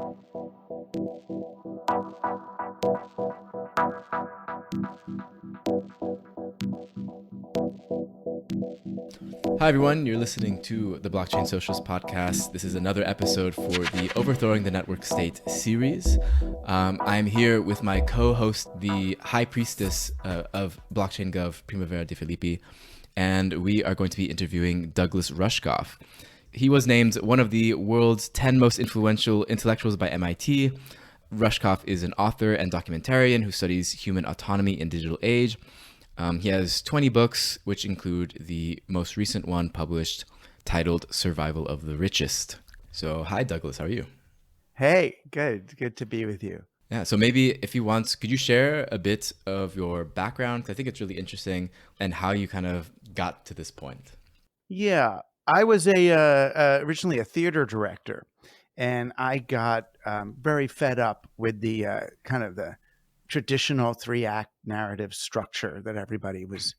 Hi, everyone. You're listening to the Blockchain Socialist podcast. This is another episode for the Overthrowing the Network State series. I'm here with my co-host, the High Priestess of Blockchaingov, Primavera de and we are going to be interviewing Douglas Rushkoff. He was named one of the world's 10 most influential intellectuals by MIT. Rushkoff is an author and documentarian who studies human autonomy in digital age. He has 20 books, which include the most recent one published titled Survival of the Richest. So, hi, Douglas. How are you? Hey, good. Good to be with you. Yeah, so maybe if you want, could you share a bit of your background? 'Cause I think it's really interesting and how you kind of got to this point. Yeah, I was originally a theater director, and I got very fed up with the kind of the traditional 3-act narrative structure that everybody was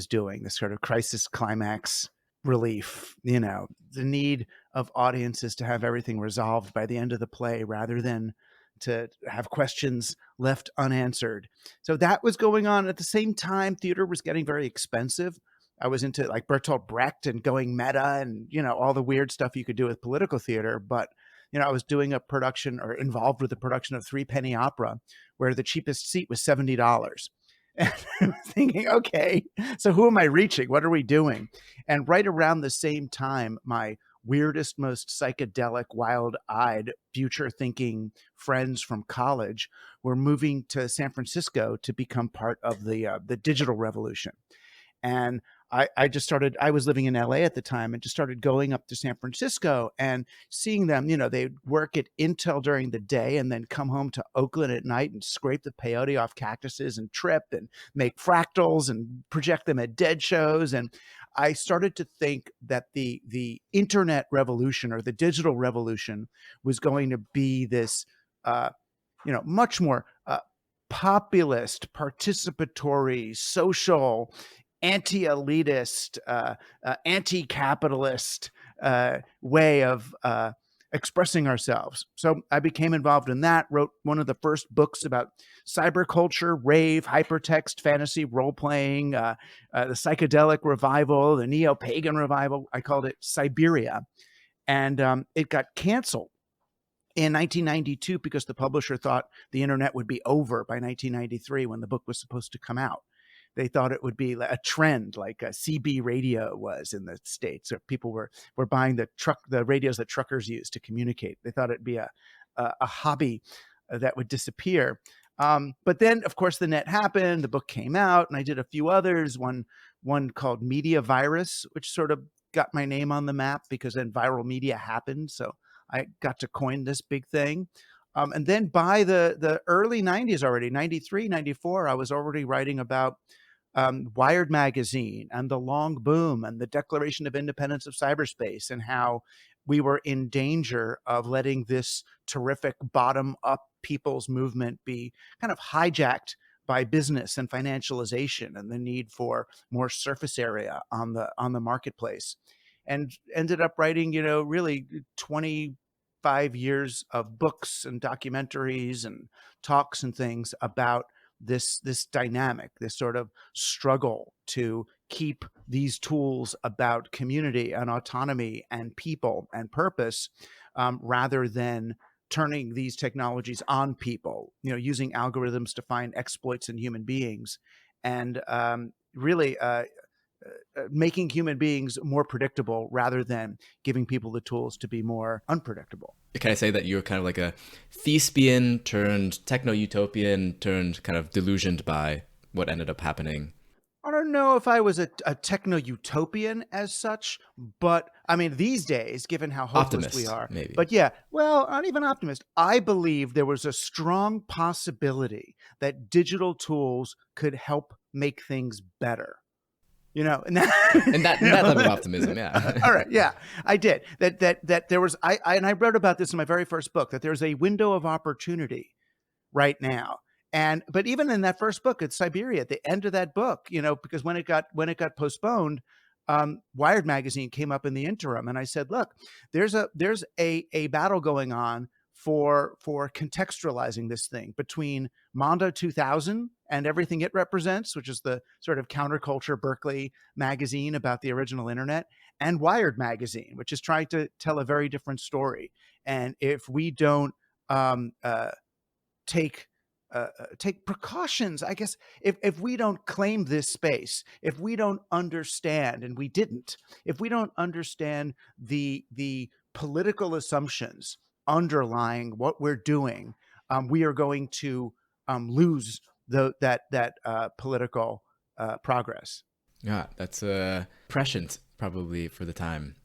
doing, the sort of crisis climax relief, the need of audiences to have everything resolved by the end of the play rather than to have questions left unanswered. So that was going on. At the same time, theater was getting very expensive. I was into like Bertolt Brecht and going meta and, all the weird stuff you could do with political theater. But, I was doing a production or involved with the production of Three Penny Opera, where the cheapest seat was $70. And I was thinking, okay, so who am I reaching? What are we doing? And right around the same time, my weirdest, most psychedelic, wild-eyed, future-thinking friends from college were moving to San Francisco to become part of the digital revolution. And I was living in LA at the time and just started going up to San Francisco and seeing them, they'd work at Intel during the day and then come home to Oakland at night and scrape the peyote off cactuses and trip and make fractals and project them at dead shows. And I started to think that the internet revolution or the digital revolution was going to be this, much more populist, participatory, social, anti-elitist, anti-capitalist way of expressing ourselves. So I became involved in that, wrote one of the first books about cyberculture, rave, hypertext, fantasy, role-playing, the psychedelic revival, the neo-pagan revival. I called it Siberia. And it got canceled in 1992 because the publisher thought the internet would be over by 1993 when the book was supposed to come out. They thought it would be a trend like a CB radio was in the States, or people were buying the radios that truckers use to communicate. They thought it'd be a hobby that would disappear. But then, of course, the net happened. The book came out, and I did a few others. One called Media Virus, which sort of got my name on the map because then viral media happened. So I got to coin this big thing. And then by the early 90s already, 93, 94, I was already writing about Wired magazine and the long boom and the Declaration of Independence of cyberspace and how we were in danger of letting this terrific bottom-up people's movement be kind of hijacked by business and financialization and the need for more surface area on the marketplace. And ended up writing, really 25 years of books and documentaries and talks and things about this dynamic, this sort of struggle to keep these tools about community and autonomy and people and purpose, rather than turning these technologies on people, using algorithms to find exploits in human beings and really making human beings more predictable rather than giving people the tools to be more unpredictable. Can I say that you're kind of like a thespian turned techno-utopian turned kind of delusioned by what ended up happening? I don't know if I was a techno-utopian as such, but I mean, these days, given how hopeless Optimist, we are, maybe. But yeah, well, not even optimist. I believe there was a strong possibility that digital tools could help make things better. And that level of optimism, yeah. All right, yeah, I did. That there was, and I wrote about this in my very first book, that there's a window of opportunity right now. But even in that first book, it's Siberia, at the end of that book, because when it got postponed, Wired magazine came up in the interim, and I said, look, there's a battle going on for contextualizing this thing between Mondo 2000 and everything it represents, which is the sort of counterculture Berkeley magazine about the original internet, and Wired magazine, which is trying to tell a very different story. And if we don't um, uh, take take precautions, I guess, if we don't claim this space, if we don't understand, and we didn't, if we don't understand the political assumptions underlying what we're doing, we are going to lose that political progress. Yeah, that's prescient probably for the time.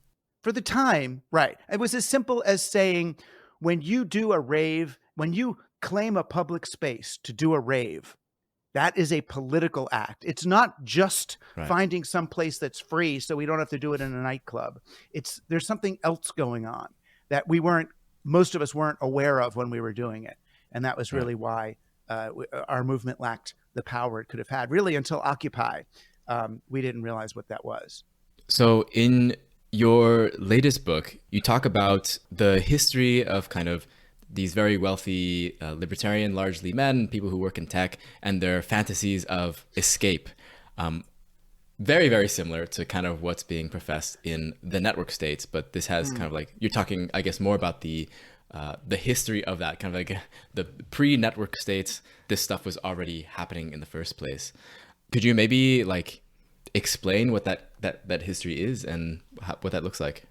For the time, right? It was as simple as saying, when you do a rave, when you claim a public space to do a rave, that is a political act. It's not just finding some place that's free so we don't have to do it in a nightclub. There's something else going on that most of us weren't aware of when we were doing it. And that was really why our movement lacked the power it could have had, really, until Occupy. We didn't realize what that was. So in your latest book, you talk about the history of kind of these very wealthy, libertarian, largely men, people who work in tech, and their fantasies of escape. Very, very similar to kind of what's being professed in the network states, but this has kind of like, you're talking, I guess, more about the history of that, kind of like the pre-network states. This stuff was already happening in the first place. Could you maybe like explain what that history is and what that looks like?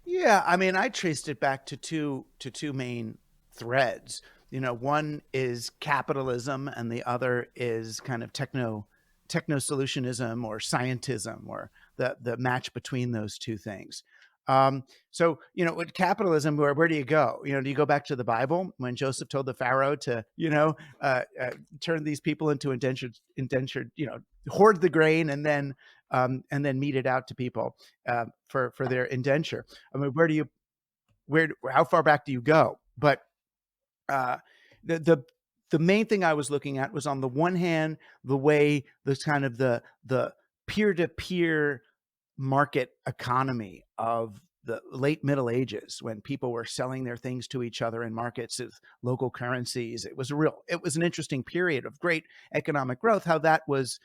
Yeah, I mean, I traced it back to two main threads. One is capitalism, and the other is kind of techno solutionism or scientism, or the match between those two things. So, with capitalism, where do you go? Do you go back to the Bible when Joseph told the Pharaoh to, turn these people into indentured, hoard the grain and then mete it out to people for their indenture? I mean, how far back do you go? But the main thing I was looking at was, on the one hand, the way the kind of the peer-to-peer market economy of the late Middle Ages, when people were selling their things to each other in markets of local currencies. It was an interesting period of great economic growth, how that was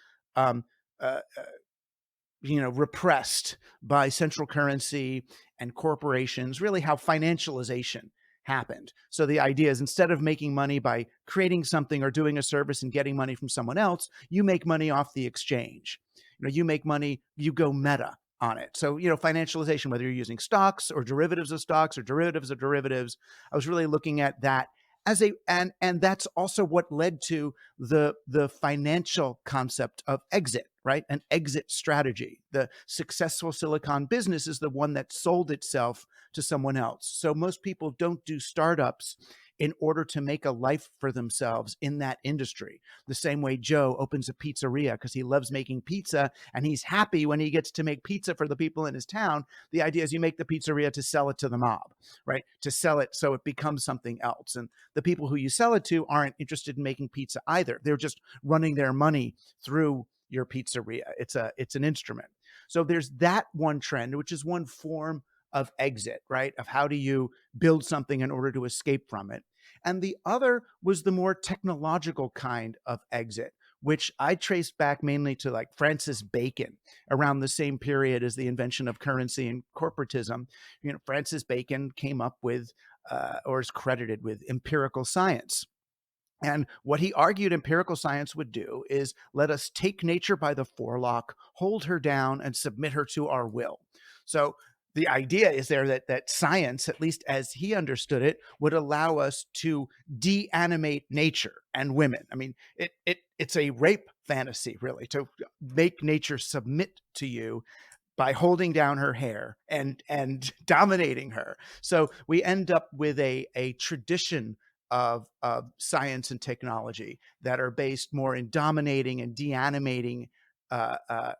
repressed by central currency and corporations, really how financialization happened. So the idea is, instead of making money by creating something or doing a service and getting money from someone else, you make money off the exchange. You make money, you go meta on it. So, financialization, whether you're using stocks or derivatives of stocks or derivatives of derivatives, I was really looking at that as and that's also what led to the financial concept of exit, right? An exit strategy. The successful Silicon business is the one that sold itself to someone else. So most people don't do startups in order to make a life for themselves in that industry. The same way Joe opens a pizzeria because he loves making pizza and he's happy when he gets to make pizza for the people in his town. The idea is you make the pizzeria to sell it to the mob, right? To sell it so it becomes something else. And the people who you sell it to aren't interested in making pizza either. They're just running their money through your pizzeria. It's an instrument. So there's that one trend, which is one form of exit, right? Of how do you build something in order to escape from it. And the other was the more technological kind of exit, which I traced back mainly to like Francis Bacon, around the same period as the invention of currency and corporatism. Francis Bacon came up with, or is credited with, empirical science. And what he argued empirical science would do is let us take nature by the forelock, hold her down, and submit her to our will. So the idea is there that science, at least as he understood it, would allow us to deanimate nature and women. I mean, it's a rape fantasy, really, to make nature submit to you by holding down her hair and dominating her. So we end up with a tradition of science and technology that are based more in dominating and deanimating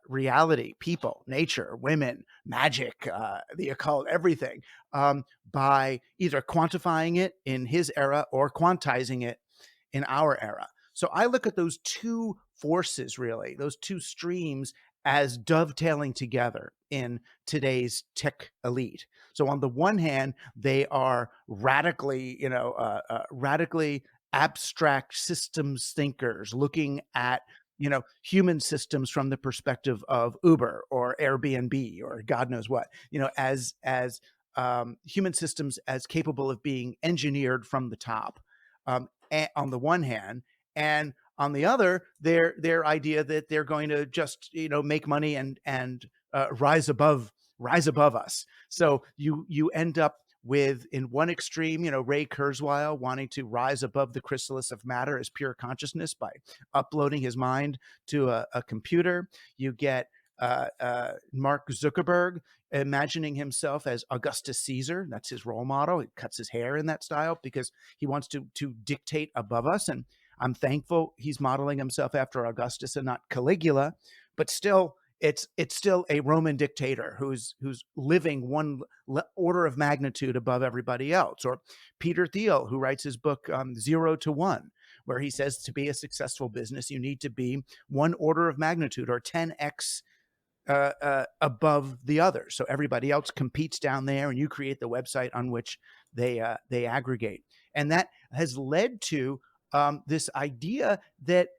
reality, people, nature, women, magic, the occult, everything, by either quantifying it in his era or quantizing it in our era. So I look at those two forces, really, those two streams, as dovetailing together in today's tech elite. So on the one hand, they are radically, radically abstract systems thinkers looking at human systems from the perspective of Uber or Airbnb or God knows what, as human systems as capable of being engineered from the top, on the one hand, and on the other, their idea that they're going to just make money and rise above us. So you end up with, in one extreme, Ray Kurzweil wanting to rise above the chrysalis of matter as pure consciousness by uploading his mind to a computer. You get Mark Zuckerberg imagining himself as Augustus Caesar. That's his role model. He cuts his hair in that style because he wants to dictate above us. And I'm thankful he's modeling himself after Augustus and not Caligula, but still, it's still a Roman dictator who's living one order of magnitude above everybody else. Or Peter Thiel, who writes his book 0 to 1, where he says to be a successful business, you need to be one order of magnitude or 10x above the others. So everybody else competes down there, and you create the website on which they aggregate. And that has led to this idea that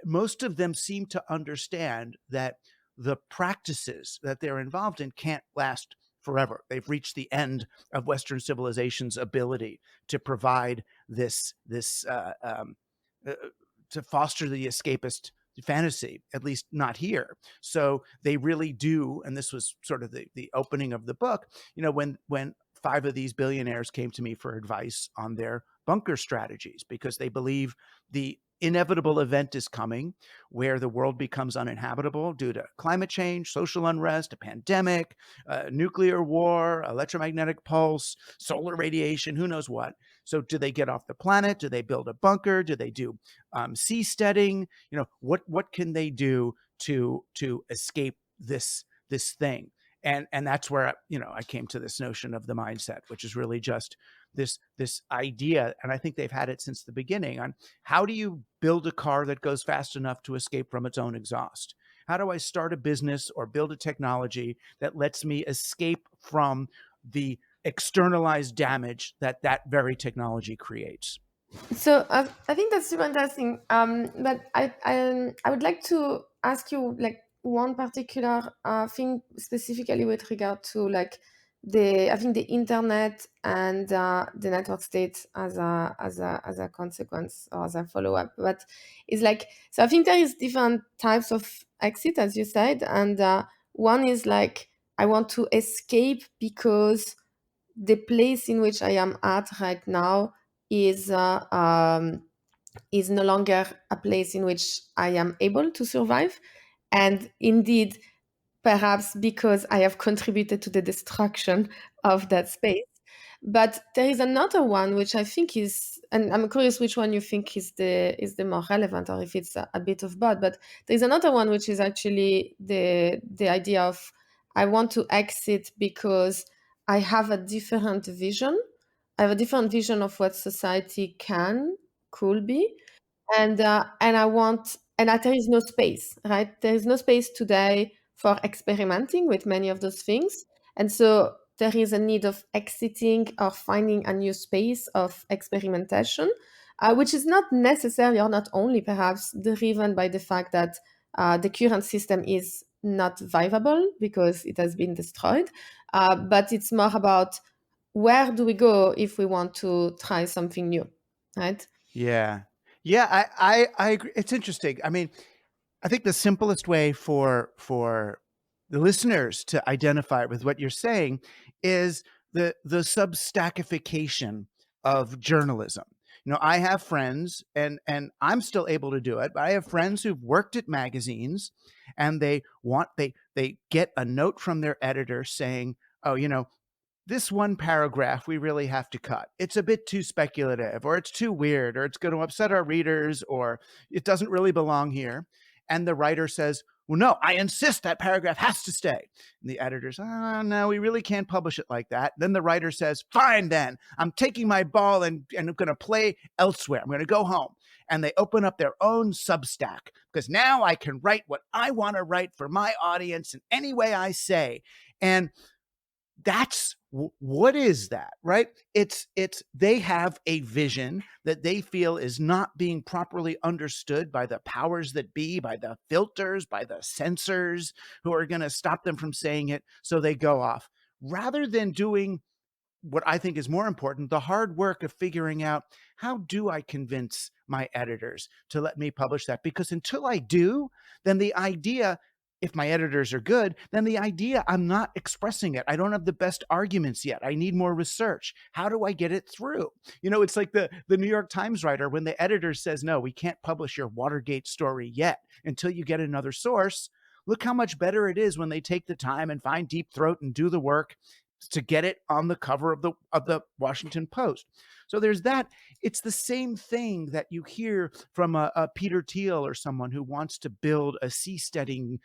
most of them seem to understand that the practices that they're involved in can't last forever. They've reached the end of Western civilization's ability to provide this to foster the escapist fantasy, at least not here. So they really do, and this was sort of the opening of the book, when 5 of these billionaires came to me for advice on their bunker strategies, because they believe the inevitable event is coming where the world becomes uninhabitable due to climate change, social unrest, a pandemic, nuclear war, electromagnetic pulse, solar radiation, who knows what. So do they get off the planet? Do they build a bunker? Do they do seasteading? What can they do to escape this thing? And that's where I came to this notion of the mindset, which is really just this idea, and I think they've had it since the beginning, on how do you build a car that goes fast enough to escape from its own exhaust? How do I start a business or build a technology that lets me escape from the externalized damage that very technology creates? So I think that's super interesting. But I would like to ask you like one particular thing specifically with regard to like I think the internet and the network state as a consequence or as a follow up. But it's like, so I think there is different types of exit, as you said, and one is like I want to escape because the place in which I am at right now is no longer a place in which I am able to survive. And indeed, perhaps because I have contributed to the destruction of that space. But there is another one which I think is, and I'm curious which one you think is the more relevant, or if it's a bit of both. But there's another one which is actually the idea of I want to exit because I have a different vision. I have a different vision of what society could be, and I want, and that there is no space, right? There is no space today for experimenting with many of those things, and so there is a need of exiting or finding a new space of experimentation, which is not necessarily or not only perhaps driven by the fact that the current system is not viable because it has been destroyed, but it's more about where do we go if we want to try something new, right? Yeah. I agree. It's interesting. I mean, I think the simplest way for the listeners to identify with what you're saying is the substackification of journalism. I have friends, and I'm still able to do it, but I have friends who've worked at magazines, and they get a note from their editor saying, oh, this one paragraph we really have to cut. It's a bit too speculative, or it's too weird, or it's going to upset our readers, or it doesn't really belong here. And the writer says, well, no, I insist that paragraph has to stay. And the editor's, oh, no, we really can't publish it like that. Then the writer says, fine, then I'm taking my ball and I'm going to play elsewhere. I'm going to go home. and they open up their own Substack because now I can write what I want to write for my audience in any way I say. And that's what is that, right? It's they have a vision that they feel is not being properly understood by the powers that be, by the filters, by the censors who are going to stop them from saying it. So they go off rather than doing what I think is more important, the hard work of figuring out, how do I convince my editors to let me publish that? Because until I do, then the idea, if my editors are good, then the idea, I'm not expressing it. I don't have the best arguments yet. I need more research. How do I get it through? You know, it's like the New York Times writer, when the editor says, no, we can't publish your Watergate story yet until you get another source. Look how much better it is when they take the time and find Deep Throat and do the work to get it on the cover of the Washington Post. So there's that. It's the same thing that you hear from a Peter Thiel or someone who wants to build a seasteading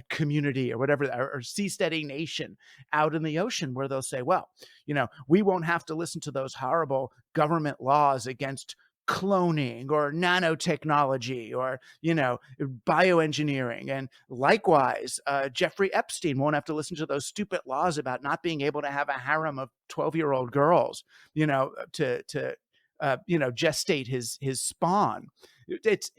community or whatever, or seasteading nation out in the ocean, where they'll say, well, you know, we won't have to listen to those horrible government laws against cloning or nanotechnology or, you know, bioengineering. And likewise, Jeffrey Epstein won't have to listen to those stupid laws about not being able to have a harem of 12-year-old girls, you know, to you know, gestate his spawn. It's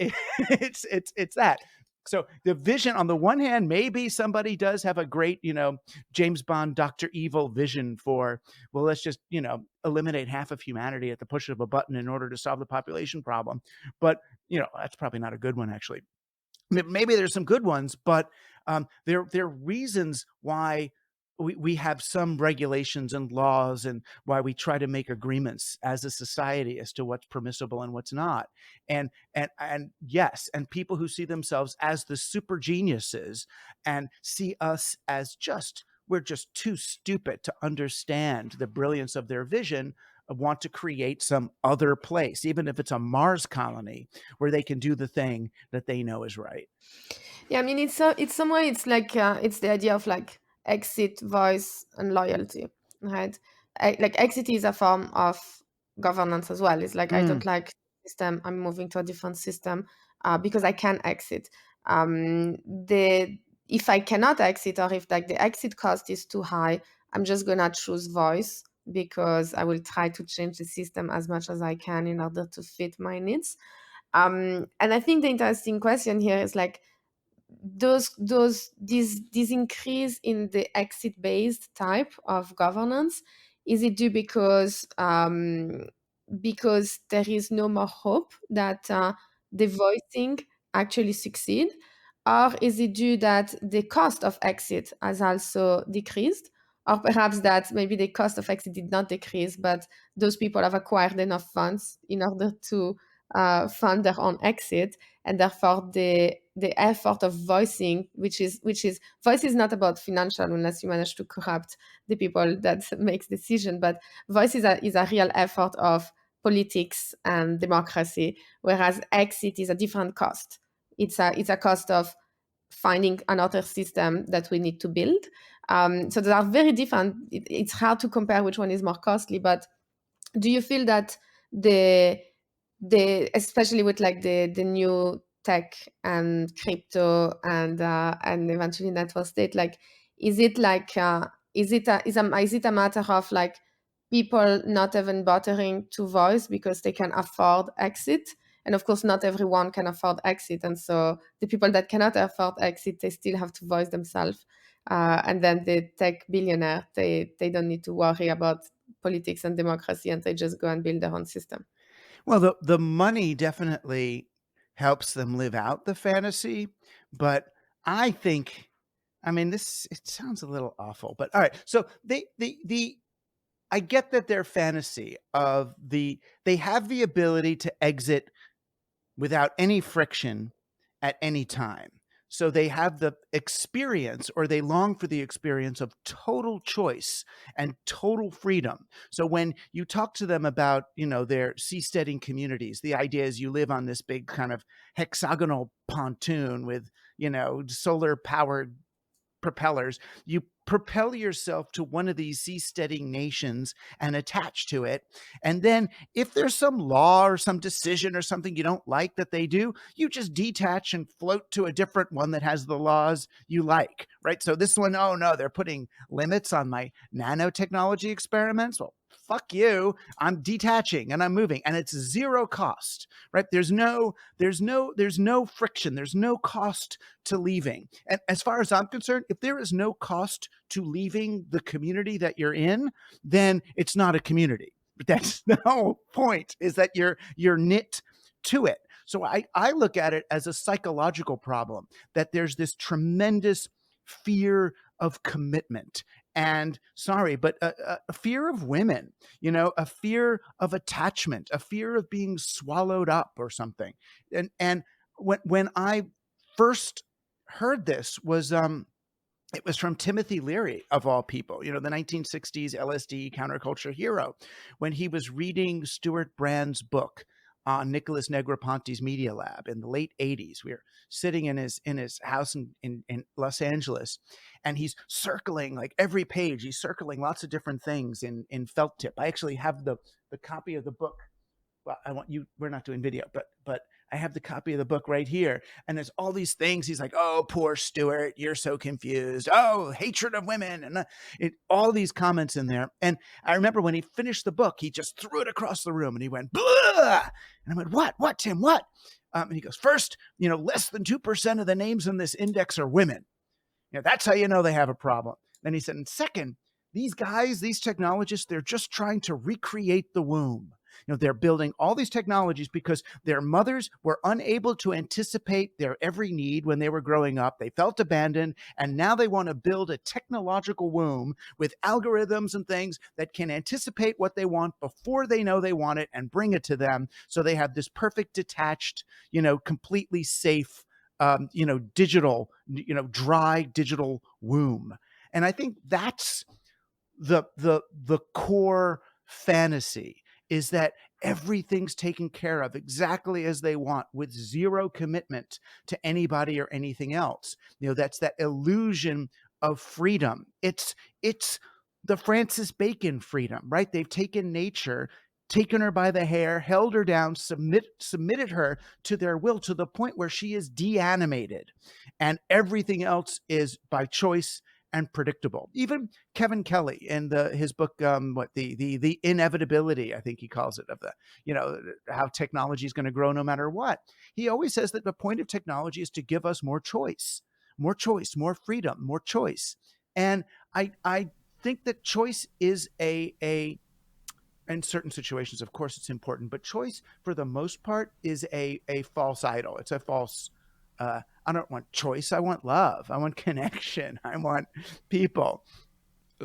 that. So the vision, on the one hand, maybe somebody does have a great, you know, James Bond, Dr. Evil vision for, well, let's just, you know, eliminate half of humanity at the push of a button in order to solve the population problem. But, you know, that's probably not a good one, actually. Maybe there's some good ones, but there are reasons why we have some regulations and laws, and why we try to make agreements as a society as to what's permissible and what's not. And yes, and people who see themselves as the super geniuses and see us as we're just too stupid to understand the brilliance of their vision, want to create some other place, even if it's a Mars colony, where they can do the thing that they know is right. Yeah, I mean, it's some way it's like it's the idea of like exit, voice, and loyalty, right? Like exit is a form of governance as well. It's like I don't like the system, I'm moving to a different system because I can exit. If I cannot exit, or if like the exit cost is too high, I'm just gonna choose voice, because I will try to change the system as much as I can in order to fit my needs. And I think the interesting question here is like, this increase in the exit based type of governance, is it due because there is no more hope that the voicing actually succeed, or is it due that the cost of exit has also decreased, or perhaps that maybe the cost of exit did not decrease, but those people have acquired enough funds in order to fund their own exit, and therefore the effort of voicing, which is voice is not about financial, unless you manage to corrupt the people that makes decision, but voice is a real effort of politics and democracy, whereas exit is a different cost. It's a cost of finding another system that we need to build. So they are very different. It's hard to compare which one is more costly, but do you feel that the especially with like the new tech and crypto and eventually network state, like is it a matter of like people not even bothering to voice because they can afford exit? And of course not everyone can afford exit, and so the people that cannot afford exit, they still have to voice themselves, and then the tech billionaire, they don't need to worry about politics and democracy, and they just go and build their own system. Well, the money definitely helps them live out the fantasy, but I think, I mean, it sounds a little awful, but all right. So I get that their fantasy of they have the ability to exit without any friction at any time. So they have the experience, or they long for the experience of total choice and total freedom. So when you talk to them about, you know, their seasteading communities, the idea is you live on this big kind of hexagonal pontoon with, you know, solar powered propellers. You propel yourself to one of these seasteading nations and attach to it. And then if there's some law or some decision or something you don't like that they do, you just detach and float to a different one that has the laws you like, right? So this one, oh no, they're putting limits on my nanotechnology experiments. Well, fuck you. I'm detaching and I'm moving, and it's zero cost, right? There's no friction. There's no cost to leaving. And as far as I'm concerned, if there is no cost to leaving the community that you're in, then it's not a community. But that's the whole point, is that you're knit to it. So I look at it as a psychological problem, that there's this tremendous fear of commitment. And sorry, but a fear of women, a fear of attachment, a fear of being swallowed up or something. And when I first heard this it was from Timothy Leary, of all people, the 1960s LSD counterculture hero, when he was reading Stuart Brand's book on Nicholas Negroponte's Media Lab in the late 80s. We were sitting in his house in Los Angeles, and he's circling, like every page, he's circling lots of different things in felt tip. I actually have the copy of the book. Well, we're not doing video, but I have the copy of the book right here. And there's all these things. He's like, oh, poor Stuart, you're so confused. Oh, hatred of women. And all these comments in there. And I remember when he finished the book, he just threw it across the room and he went, blah! And I went, what, Tim, what? And he goes, first, less than 2% of the names in this index are women. That's how you know they have a problem. Then he said, and second, these guys, these technologists, they're just trying to recreate the womb. They're building all these technologies because their mothers were unable to anticipate their every need when they were growing up. They felt abandoned, and now they want to build a technological womb with algorithms and things that can anticipate what they want before they know they want it and bring it to them. So they have this perfect, detached, completely safe, digital, dry digital womb. And I think that's the core fantasy, is that everything's taken care of exactly as they want, with zero commitment to anybody or anything else. That's that illusion of freedom. It's the Francis Bacon freedom, right? They've taken nature, taken her by the hair, held her down, submitted her to their will, to the point where she is deanimated, and everything else is by choice and predictable. Even Kevin Kelly in his book, the inevitability, I think he calls it, of how technology is going to grow no matter what. He always says that the point of technology is to give us more choice, more freedom, more choice. And I think that choice is in certain situations, of course, it's important, but choice for the most part is a false idol. It's a false. I don't want choice. I want love. I want connection. I want people.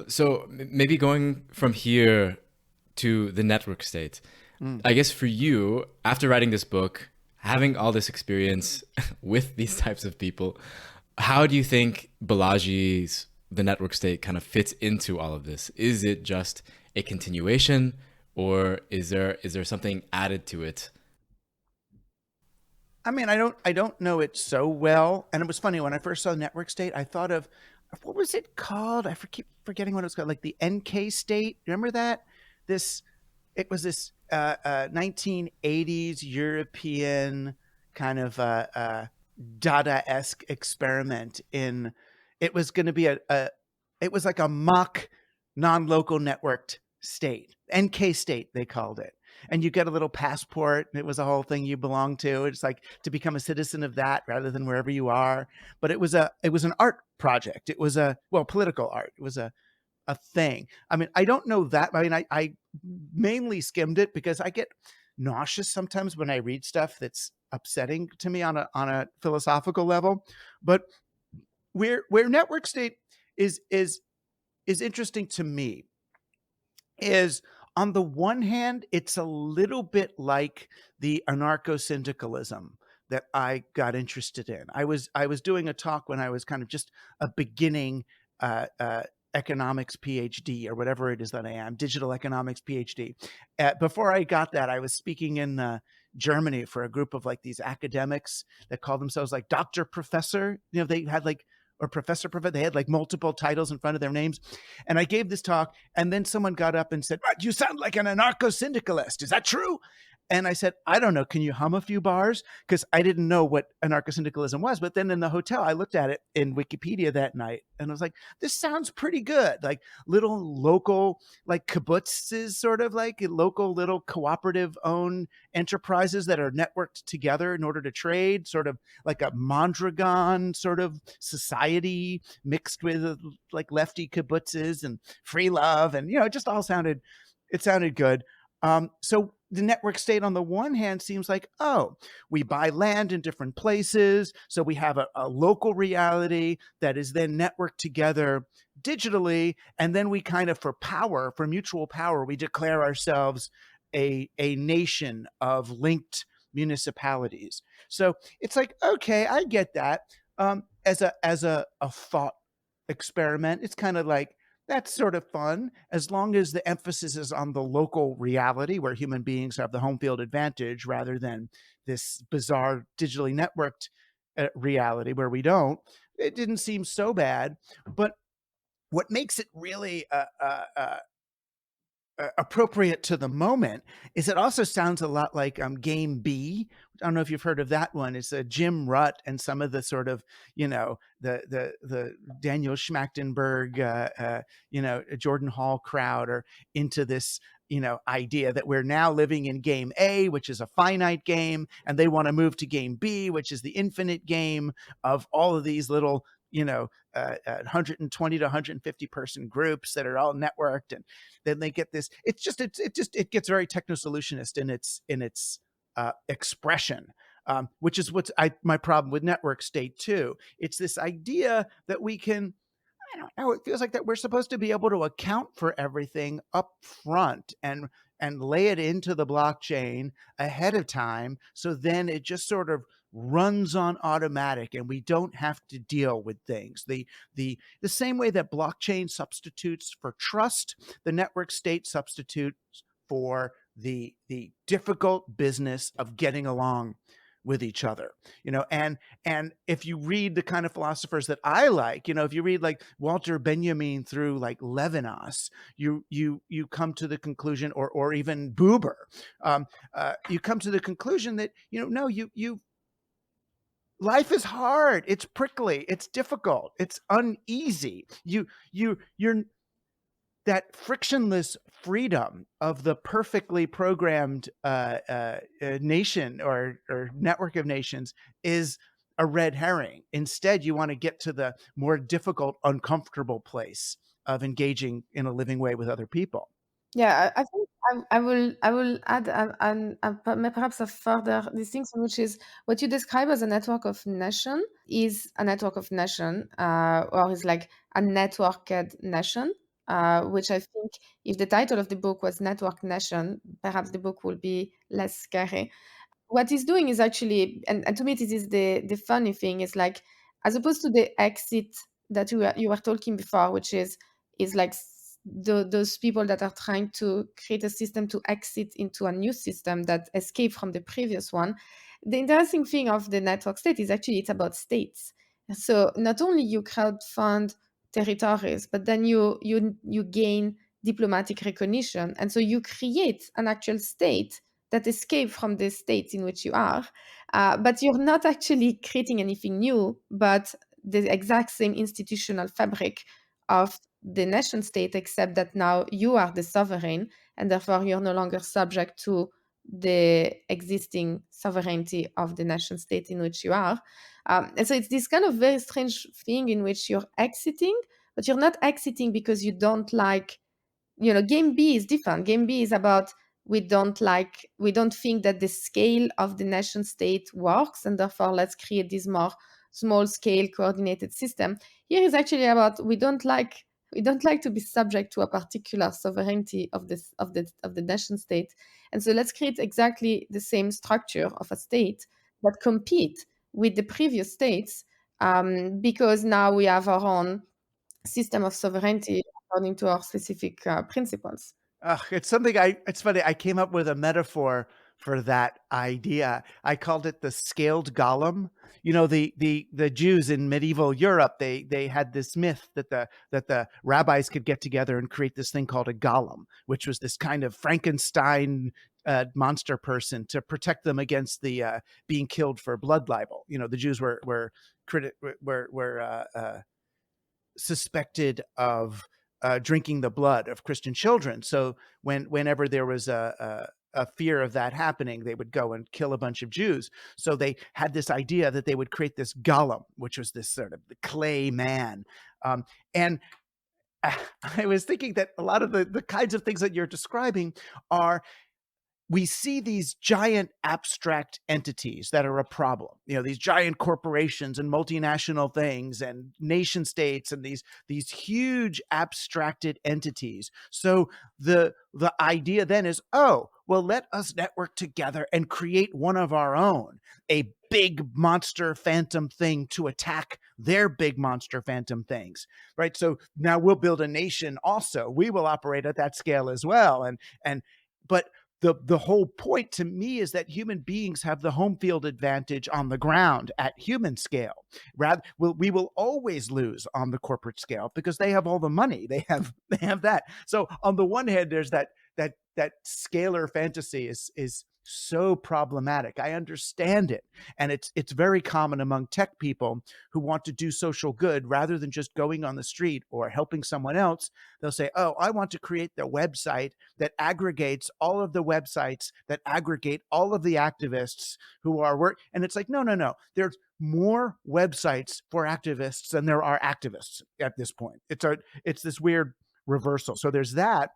So maybe going from here to the network state, I guess for you, after writing this book, having all this experience with these types of people, how do you think Balaji's The Network State kind of fits into all of this? Is it just a continuation, or is there something added to it? I mean, I don't know it so well. And it was funny, when I first saw Network State, I thought of, what was it called? I keep forgetting what it was called, like the NK State. Remember that? It was this 1980s European kind of Dada-esque experiment it was going to be it was like a mock non-local networked state. NK State, they called it. And you get a little passport, and it was a whole thing you belong to. It's like to become a citizen of that rather than wherever you are. But it was an art project. It was political art. It was a thing. I mean, I don't know that. I mean, I mainly skimmed it because I get nauseous sometimes when I read stuff that's upsetting to me on a philosophical level. But where Network State is interesting to me is, on the one hand, it's a little bit like the anarcho-syndicalism that I got interested in. I was doing a talk when I was kind of just a beginning economics PhD, or whatever it is that I am, digital economics PhD. Before I got that, I was speaking in Germany for a group of like these academics that call themselves like Dr. Professor. They had like or Professor. They had like multiple titles in front of their names. And I gave this talk, and then someone got up and said, "You sound like an anarcho-syndicalist. Is that true?" And I said, "I don't know. Can you hum a few bars?" Because I didn't know what anarcho-syndicalism was. But then in the hotel, I looked at it in Wikipedia that night, and I was like, this sounds pretty good. Like little local, like kibbutzes, sort of like local little cooperative owned enterprises that are networked together in order to trade, sort of like a Mondragon sort of society mixed with like lefty kibbutzes and free love. And, it just all sounded good. So the network state on the one hand seems like, we buy land in different places. So we have a local reality that is then networked together digitally. And then we kind of, for mutual power, we declare ourselves a nation of linked municipalities. So it's like, okay, I get that. As a thought experiment, it's kind of like, that's sort of fun, as long as the emphasis is on the local reality where human beings have the home field advantage rather than this bizarre digitally networked reality where we don't. It didn't seem so bad. But what makes it really appropriate to the moment is it also sounds a lot like Game B. I don't know if you've heard of that one. It's Jim Rutt and some of the sort of, the Daniel Schmachtenberg, Jordan Hall crowd are into this, idea that we're now living in Game A, which is a finite game, and they want to move to Game B, which is the infinite game of all of these little 120 to 150 person groups that are all networked, and then they get this. It gets very techno-solutionist in its expression, which is my problem with network state too. It's this idea that we can, I don't know, it feels like that we're supposed to be able to account for everything up front and lay it into the blockchain ahead of time. So then it just sort of runs on automatic and we don't have to deal with things. The same way that blockchain substitutes for trust, the network state substitutes for the difficult business of getting along with each other, and if you read the kind of philosophers that I like, if you read like Walter Benjamin through like Levinas, you come to the conclusion, or even Buber, you come to the conclusion that, life is hard. It's prickly. It's difficult. It's uneasy. You're that frictionless freedom of the perfectly programmed nation or network of nations is a red herring. Instead, you want to get to the more difficult, uncomfortable place of engaging in a living way with other people. Yeah, I think I will add perhaps a further distinction, which is what you describe as a network of nation is a network of nation, or is like a networked nation, which I think if the title of the book was Network Nation, perhaps the book will be less scary. What he's doing is actually, and to me, this is the funny thing, is like, as opposed to the exit that you were talking before, which is like those people that are trying to create a system to exit into a new system that escape from the previous one. The interesting thing of the network state is actually it's about states. So not only you crowdfund territories, but then you gain diplomatic recognition, and so you create an actual state that escape from the state in which you are, but you're not actually creating anything new, but the exact same institutional fabric of the nation state, except that now you are the sovereign, and therefore you're no longer subject to the existing sovereignty of the nation state in which you are. And so it's this kind of very strange thing in which you're exiting, but you're not exiting because you don't like, Game B is different. Game B is about we don't think that the scale of the nation state works, and therefore let's create this more small scale coordinated system. Here is actually about we don't like to be subject to a particular sovereignty of the nation state, and so let's create exactly the same structure of a state that compete with the previous states, because now we have our own system of sovereignty according to our specific principles. It's something it's funny. I came up with a metaphor for that idea. I called it the scaled golem. You know, the Jews in medieval Europe, they had this myth that the rabbis could get together and create this thing called a golem, which was this kind of Frankenstein monster person to protect them against the being killed for blood libel. You know, the Jews were suspected of drinking the blood of Christian children. So whenever there was a fear of that happening, they would go and kill a bunch of Jews. So they had this idea that they would create this golem, which was this sort of the clay man. And I was thinking that a lot of the kinds of things that you're describing are, we see these giant abstract entities that are a problem, you know, these giant corporations and multinational things and nation states and these huge abstracted entities. So the idea then is, oh, well, let us network together and create one of our own, a big monster phantom thing to attack their big monster phantom things, right? So now we'll build a nation also. We will operate at that scale as well. But the whole point to me is that human beings have the home field advantage on the ground at human scale. We will always lose on the corporate scale because they have all the money. They have that. So on the one hand, there's that scalar fantasy is so problematic. I understand it. And it's very common among tech people who want to do social good rather than just going on the street or helping someone else. They'll say, oh, I want to create the website that aggregates all of the websites that aggregate all of the activists who are and it's like, no. There's more websites for activists than there are activists at this point. It's this weird reversal. So there's that.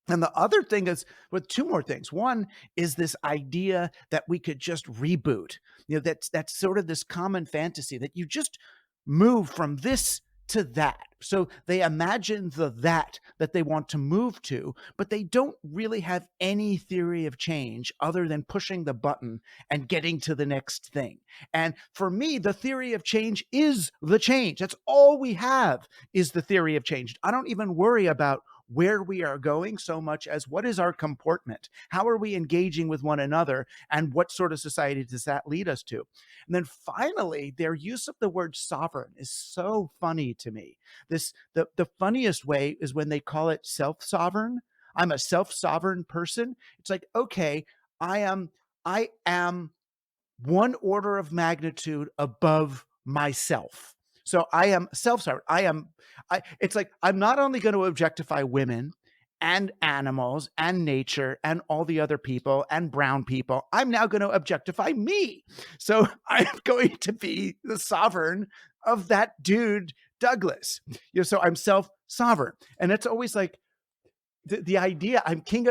And the other thing is, with two more things. One is this idea that we could just reboot. You know, that's sort of this common fantasy that you just move from this to that. So they imagine that they want to move to, but they don't really have any theory of change other than pushing the button and getting to the next thing. And for me, the theory of change is the change. That's all we have, is the theory of change. I don't even worry about where we are going so much as what is our comportment? How are we engaging with one another? And what sort of society does that lead us to? And then finally, their use of the word sovereign is so funny to me. The funniest way is when they call it self-sovereign. I'm a self-sovereign person. It's like, okay, I am one order of magnitude above myself. So I am self-sovereign. It's like, I'm not only going to objectify women and animals and nature and all the other people and brown people, I'm now going to objectify me. So I'm going to be the sovereign of that dude, Douglas. You know, so I'm self-sovereign. And it's always like, the idea, I'm king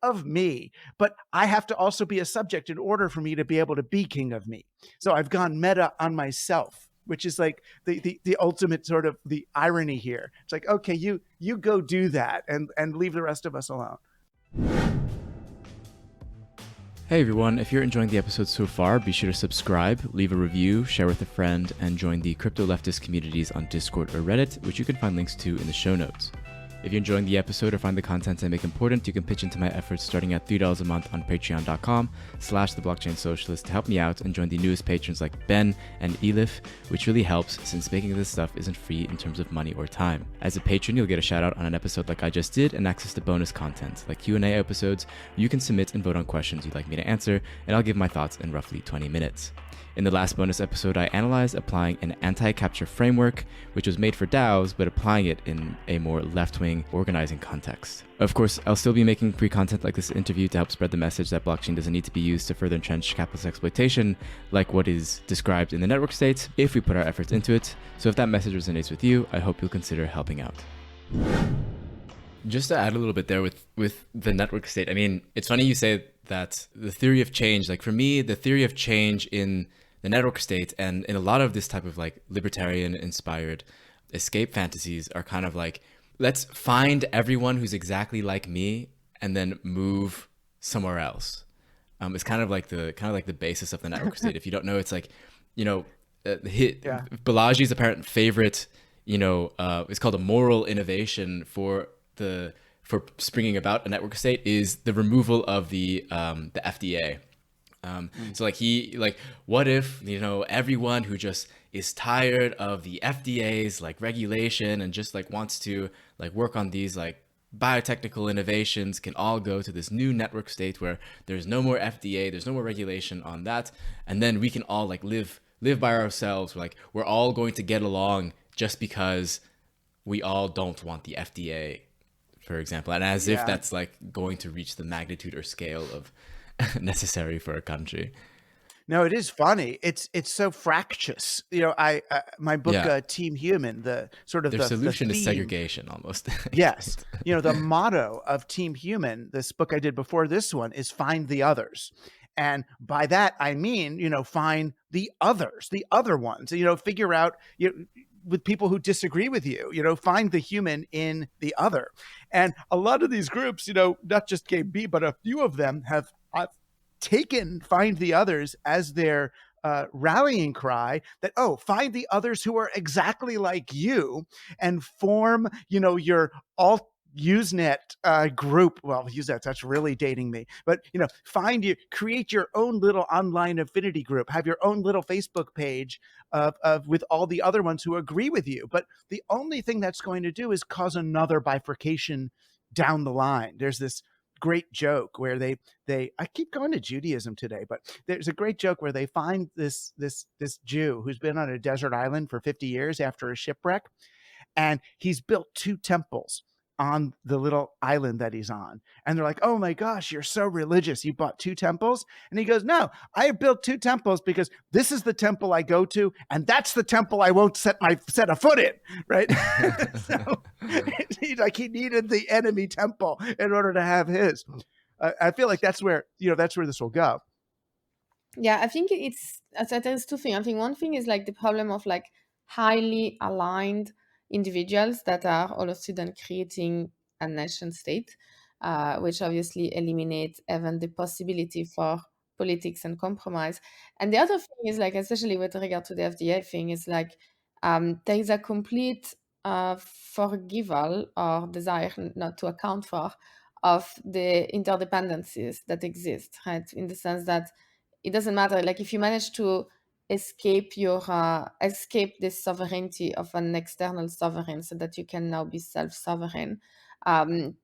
of me, but I have to also be a subject in order for me to be able to be king of me. So I've gone meta on myself, which is like the ultimate sort of the irony here. It's like, okay, you go do that and leave the rest of us alone. Hey everyone, if you're enjoying the episode so far, be sure to subscribe, leave a review, share with a friend, and join the crypto leftist communities on Discord or Reddit, which you can find links to in the show notes. If you're enjoying the episode or find the content I make important, you can pitch into my efforts starting at $3 a month on patreon.com/theblockchainsocialist to help me out and join the newest patrons like Ben and Elif, which really helps since making this stuff isn't free in terms of money or time. As a patron, you'll get a shout out on an episode like I just did and access to bonus content like Q&A episodes. You can submit and vote on questions you'd like me to answer, and I'll give my thoughts in roughly 20 minutes. In the last bonus episode, I analyzed applying an anti-capture framework, which was made for DAOs, but applying it in a more left-wing organizing context. Of course, I'll still be making free content like this interview to help spread the message that blockchain doesn't need to be used to further entrench capitalist exploitation, like what is described in the network state, if we put our efforts into it. So if that message resonates with you, I hope you'll consider helping out. Just to add a little bit there with the network state, I mean, it's funny you say that the theory of change, like for me, the theory of change in the network state and in a lot of this type of like libertarian inspired escape fantasies are kind of like, let's find everyone who's exactly like me and then move somewhere else. It's kind of like the basis of the network state. If you don't know, it's like, you know, Balaji's apparent favorite, you know, it's called a moral innovation for the for bringing about a network state is the removal of the FDA. So what if, everyone who just is tired of the FDA's regulation and just wants to work on these biotechnical innovations can all go to this new network state where there's no more FDA, there's no more regulation on that, and then we can all live by ourselves. We're all going to get along just because we all don't want the FDA, for example, and as if that's going to reach the magnitude or scale of necessary for a country. No, it is funny. It's so fractious. My book, Team Human, the sort of their solution is segregation almost. Yes. The motto of Team Human, this book I did before this one, is find the others. And by that, I mean, find the others, the other ones, figure out, with people who disagree with you, find the human in the other. And a lot of these groups, not just KB, but a few of them have taken find the others as their rallying cry, that, find the others who are exactly like you and form, your alt Usenet group. Well, Usenet, that's really dating me, but create your own little online affinity group, have your own little Facebook page of with all the other ones who agree with you. But the only thing that's going to do is cause another bifurcation down the line. There's this great joke where they I keep going to Judaism today, but there's a great joke where they find this Jew who's been on a desert island for 50 years after a shipwreck, and he's built 2 temples on the little island that he's on. And they're like, "Oh my gosh, you're so religious. You bought 2 temples?" And he goes, "No, I built 2 temples because this is the temple I go to, and that's the temple I won't set a foot in." Right? So he needed the enemy temple in order to have his. I feel like that's where this will go. Yeah, I think there's 2 things. I think one thing is the problem of highly aligned individuals that are all of a sudden creating a nation state, which obviously eliminates even the possibility for politics and compromise. And the other thing is especially with regard to the FDA thing, is there is a complete forgival or desire not to account for of the interdependencies that exist, right? In the sense that it doesn't matter, if you manage to escape the sovereignty of an external sovereign so that you can now be self-sovereign,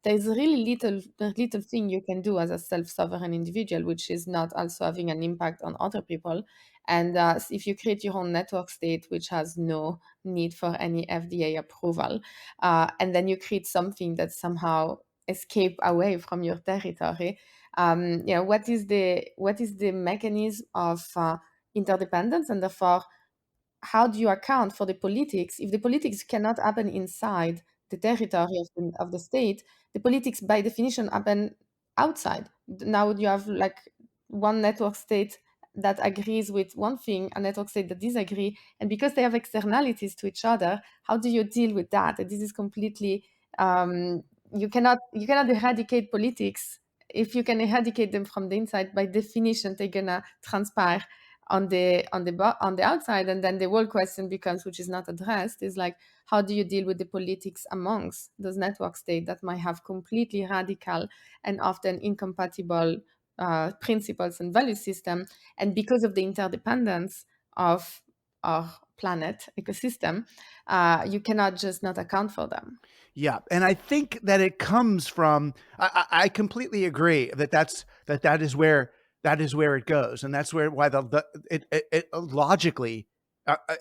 there's really little thing you can do as a self-sovereign individual, which is not also having an impact on other people. And if you create your own network state, which has no need for any FDA approval, and then you create something that somehow escape away from your territory, what is the mechanism of interdependence, and therefore how do you account for the politics? If the politics cannot happen inside the territory of the state, the politics by definition happen outside. Now you have one network state that agrees with one thing, a network state that disagree, and because they have externalities to each other, how do you deal with that? And this is completely you cannot eradicate politics. If you can eradicate them from the inside, by definition, they're gonna transpire on the outside. And then the whole question becomes, which is not addressed, is how do you deal with the politics amongst those network states that might have completely radical and often incompatible principles and value system, and because of the interdependence of our planet ecosystem, you cannot just not account for them. Yeah, and I think that it comes from. I completely agree that is where it goes, and that's why it logically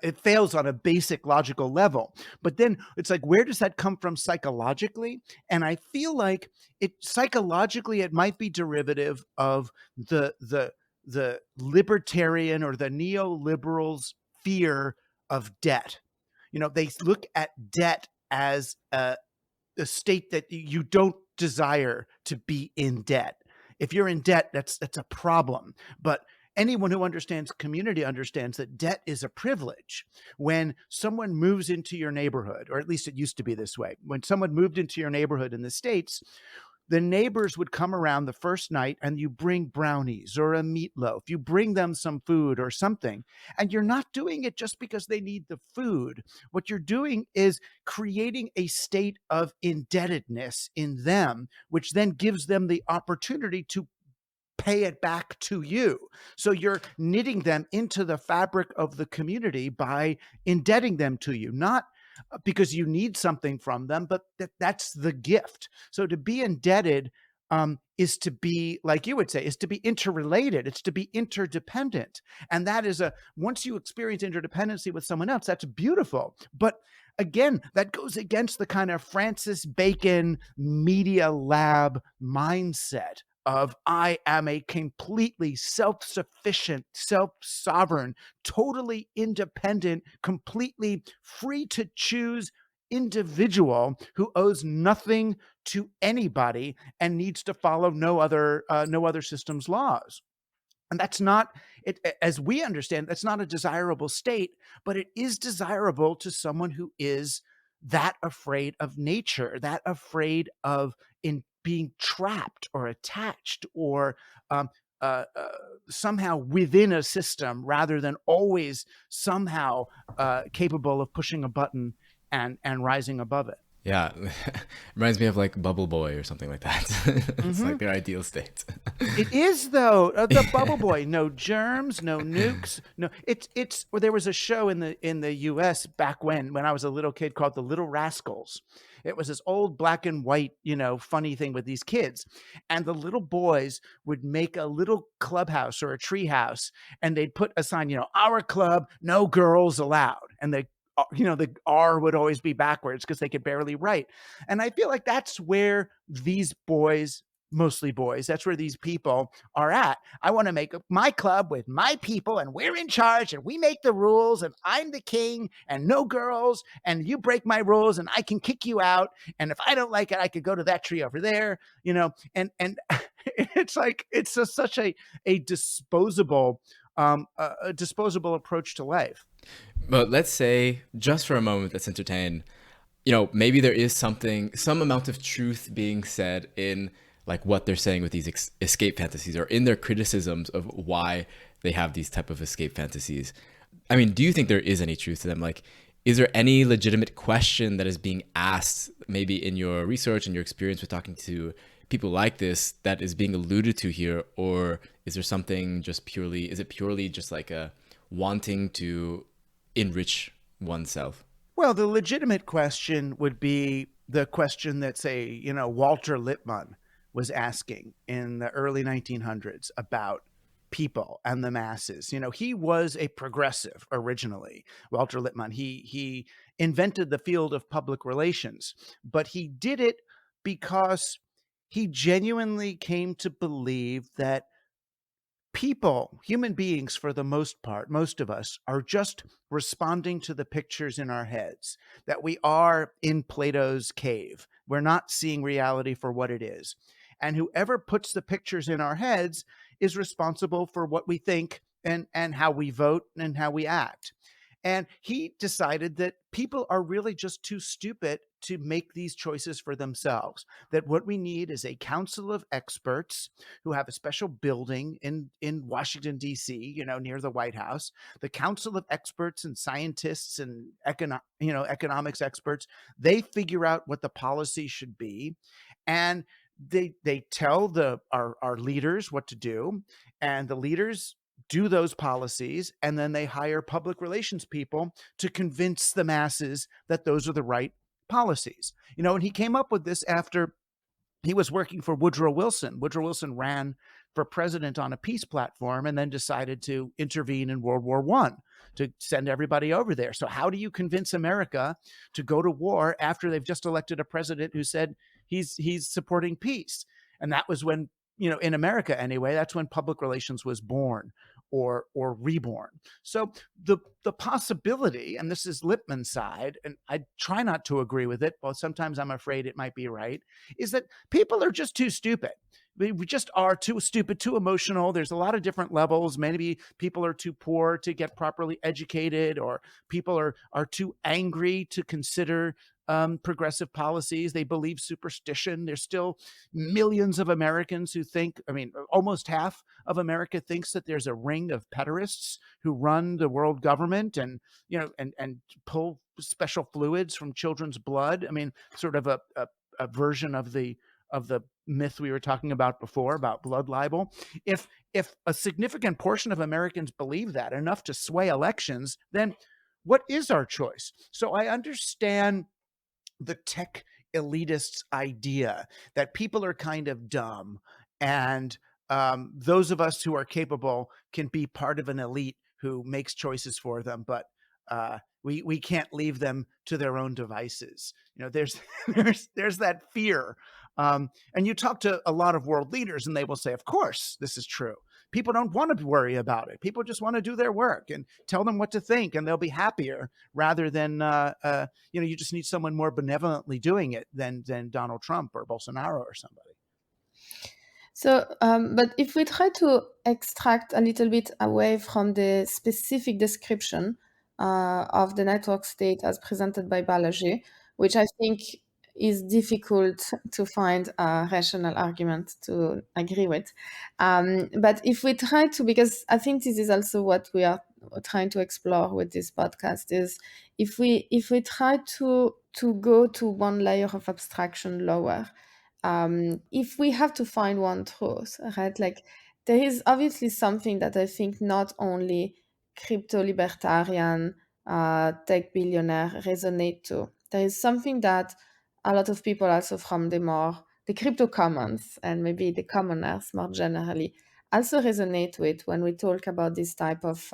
it fails on a basic logical level. But then it's where does that come from psychologically? And I feel like psychologically it might be derivative of the libertarian or the neoliberals' fear of debt. They look at debt as a state that you don't desire to be in debt. If you're in debt, that's a problem. But anyone who understands community understands that debt is a privilege. When someone moves into your neighborhood, or at least it used to be this way, when someone moved into your neighborhood in the States, the neighbors would come around the first night and you bring brownies or a meatloaf. You bring them some food or something. And you're not doing it just because they need the food. What you're doing is creating a state of indebtedness in them, which then gives them the opportunity to pay it back to you. So you're knitting them into the fabric of the community by indebting them to you, not because you need something from them, but that's the gift. So to be indebted is to be, like you would say, is to be interrelated. It's to be interdependent. And that is once you experience interdependency with someone else, that's beautiful. But again, that goes against the kind of Francis Bacon Media Lab mindset of I am a completely self-sufficient, self-sovereign, totally independent, completely free to choose individual who owes nothing to anybody and needs to follow no other system's laws. And that's not, as we understand, that's not a desirable state, but it is desirable to someone who is that afraid of nature, that afraid of being trapped or attached or somehow within a system rather than always somehow capable of pushing a button and rising above it. Yeah, reminds me of like Bubble Boy or something like that. It's like their ideal state. It is though, the Bubble Boy. No germs, no nukes. No, it's. Well, there was a show in the U.S. back when I was a little kid called The Little Rascals. It was this old black and white, funny thing with these kids, and the little boys would make a little clubhouse or a tree house, and they'd put a sign, our club, no girls allowed, and the R would always be backwards because they could barely write. And I feel like that's where these boys, mostly boys, that's where these people are at. I want to make my club with my people and we're in charge and we make the rules and I'm the king and no girls and you break my rules and I can kick you out. And if I don't like it, I could go to that tree over there, and it's like, it's just such a disposable approach to life. But let's say, just for a moment, let's entertain, maybe there is some amount of truth being said in like what they're saying with these escape fantasies or in their criticisms of why they have these type of escape fantasies. I mean, do you think there is any truth to them? Like, is there any legitimate question that is being asked, maybe in your research and your experience with talking to people like this, that is being alluded to here? Or is there something is it purely just like a wanting to enrich oneself? Well, the legitimate question would be the question that, say, Walter Lippmann was asking in the early 1900s about people and the masses. He was a progressive originally. Walter Lippmann, he invented the field of public relations, but he did it because he genuinely came to believe that people, human beings, for the most part, most of us are just responding to the pictures in our heads, that we are in Plato's cave. We're not seeing reality for what it is. And whoever puts the pictures in our heads is responsible for what we think and how we vote and how we act. And he decided that people are really just too stupid to make these choices for themselves, that what we need is a council of experts who have a special building in Washington, D.C., near the White House, the council of experts and scientists and economics experts. They figure out what the policy should be, and they tell our leaders what to do, and the leaders do those policies, and then they hire public relations people to convince the masses that those are the right policies. And he came up with this after he was working for Woodrow Wilson. Woodrow Wilson ran for president on a peace platform and then decided to intervene in World War I to send everybody over there. So how do you convince America to go to war after they've just elected a president who said he's supporting peace? And that was when, in America anyway, that's when public relations was born or reborn. So the possibility, and this is Lippmann's side, and I try not to agree with it, but sometimes I'm afraid it might be right, is that people are just too stupid. We just are too stupid, too emotional. There's a lot of different levels. Maybe people are too poor to get properly educated, or people are too angry to consider progressive policies. They believe superstition. There's still millions of Americans who think, almost half of America thinks that there's a ring of pederasts who run the world government and pull special fluids from children's blood. Sort of a version of the myth we were talking about before about blood libel. If a significant portion of Americans believe that, enough to sway elections, then what is our choice? So I understand the tech elitists' idea that people are kind of dumb, and those of us who are capable can be part of an elite who makes choices for them, but we can't leave them to their own devices. There's there's that fear. And you talk to a lot of world leaders and they will say, of course, this is true. People don't want to worry about it. People just want to do their work and tell them what to think and they'll be happier, rather than, you just need someone more benevolently doing it than Donald Trump or Bolsonaro or somebody. So, but if we try to extract a little bit away from the specific description of the network state as presented by Balaji, which I think is difficult to find a rational argument to agree with. But if we try to, because I think this is also what we are trying to explore with this podcast, is if we try to go to one layer of abstraction lower, if we have to find one truth, right? Like there is obviously something that I think not only crypto libertarian, tech billionaire resonate to. There is something that a lot of people also from the crypto commons and maybe the commoners more generally also resonate with when we talk about this type of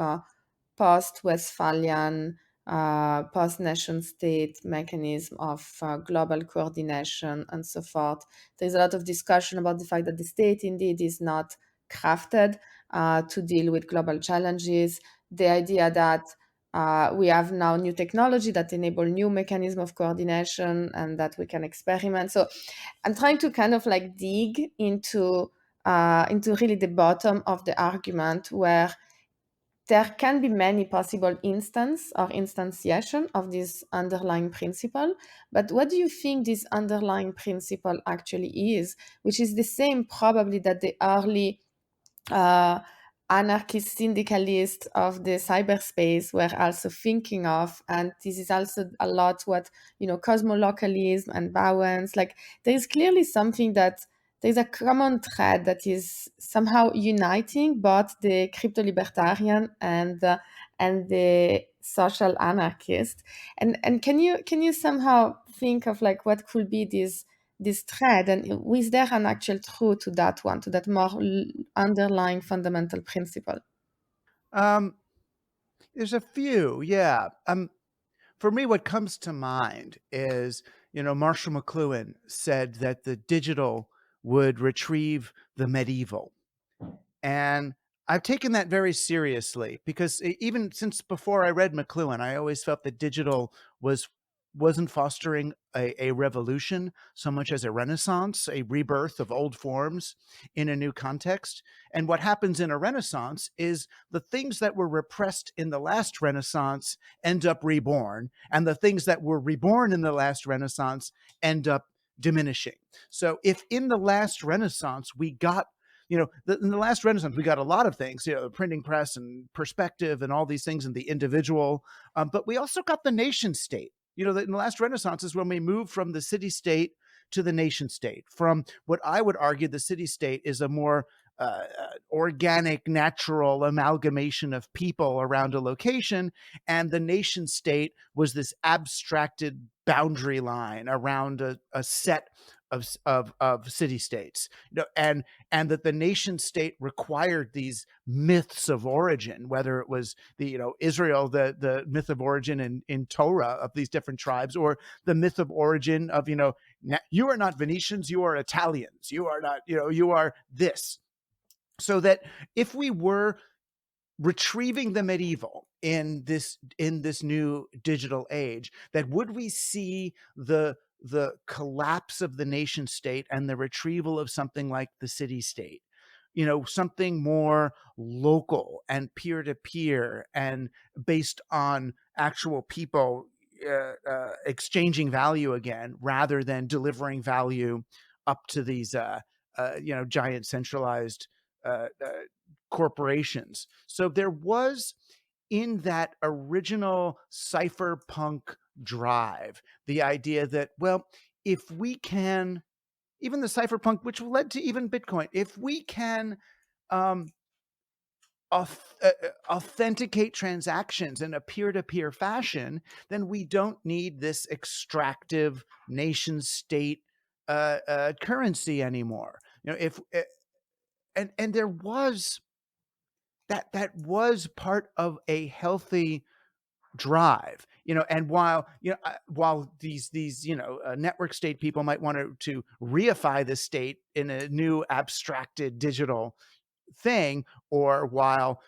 post-Westphalian, post-nation state mechanism of global coordination and so forth. There's a lot of discussion about the fact that the state indeed is not crafted to deal with global challenges. The idea that we have now new technology that enable new mechanism of coordination and that we can experiment. So I'm trying to kind of like dig into really the bottom of the argument, where there can be many possible instances or instantiation of this underlying principle. But what do you think this underlying principle actually is, which is the same probably that the early anarchist syndicalists of the cyberspace were also thinking of? And this is also a lot what, cosmolocalism and Bowens, like there is clearly something that there's a common thread that is somehow uniting both the crypto libertarian and the social anarchist. And can you somehow think of like what could be this thread, and is there an actual truth to that one, to that more underlying fundamental principle? There's a few, yeah. For me, what comes to mind is, Marshall McLuhan said that the digital would retrieve the medieval. And I've taken that very seriously, because even since before I read McLuhan, I always felt that digital wasn't fostering a revolution so much as a renaissance, a rebirth of old forms in a new context. And what happens in a renaissance is the things that were repressed in the last renaissance end up reborn, and the things that were reborn in the last renaissance end up diminishing. So if in the last renaissance we got, in the last renaissance, we got a lot of things, the printing press and perspective and all these things, and the individual, but we also got the nation state. In the last renaissance is when we moved from the city state to the nation state. From what I would argue, the city state is a more organic, natural amalgamation of people around a location, and the nation state was this abstracted boundary line around a set of city states, and that the nation state required these myths of origin, whether it was the Israel, the myth of origin in Torah of these different tribes, or the myth of origin of you are not Venetians, you are Italians, you are not you are this. So that if we were retrieving the medieval in this new digital age, that would we see the collapse of the nation state and the retrieval of something like the city state, something more local and peer-to-peer and based on actual people exchanging value again, rather than delivering value up to these giant centralized corporations. So there was, in that original cypherpunk drive, the idea that, well, if we can, even the cypherpunk, which led to even Bitcoin, if we can authenticate transactions in a peer-to-peer fashion, then we don't need this extractive nation state currency anymore. If and there was that was part of a healthy drive, and while these network state people might want to reify the state in a new abstracted digital thing, or while